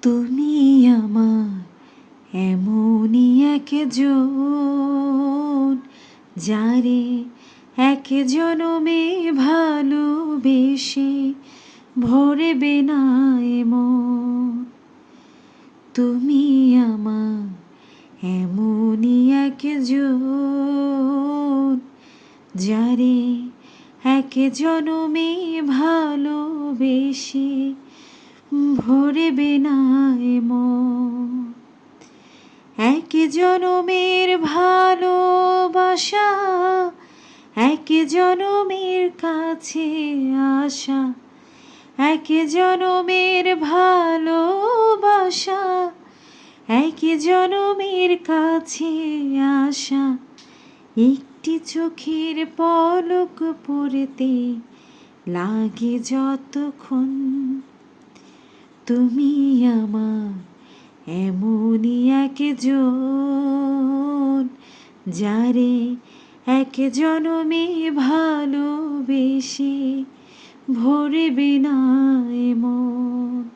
তুমি আমার এমনই একজন, যারে এক জনমে ভালোবেসে ভরবে না মন। তুমি আমার এমনই একজন, যারে এক জনমে ভালোবেসে ভরবে না মন। এক জনমের ভালোবাসা, এক জনমের কাছে আসা, এক জনমের ভালোবাসা, এক জনমের কাছে আসা। একটি চোখের পলক পড়তে লাগে যতক্ষণ। তুমি আমার এমনই একজন, যারে এক জনমে ভালোবেসে ভরবে না মন।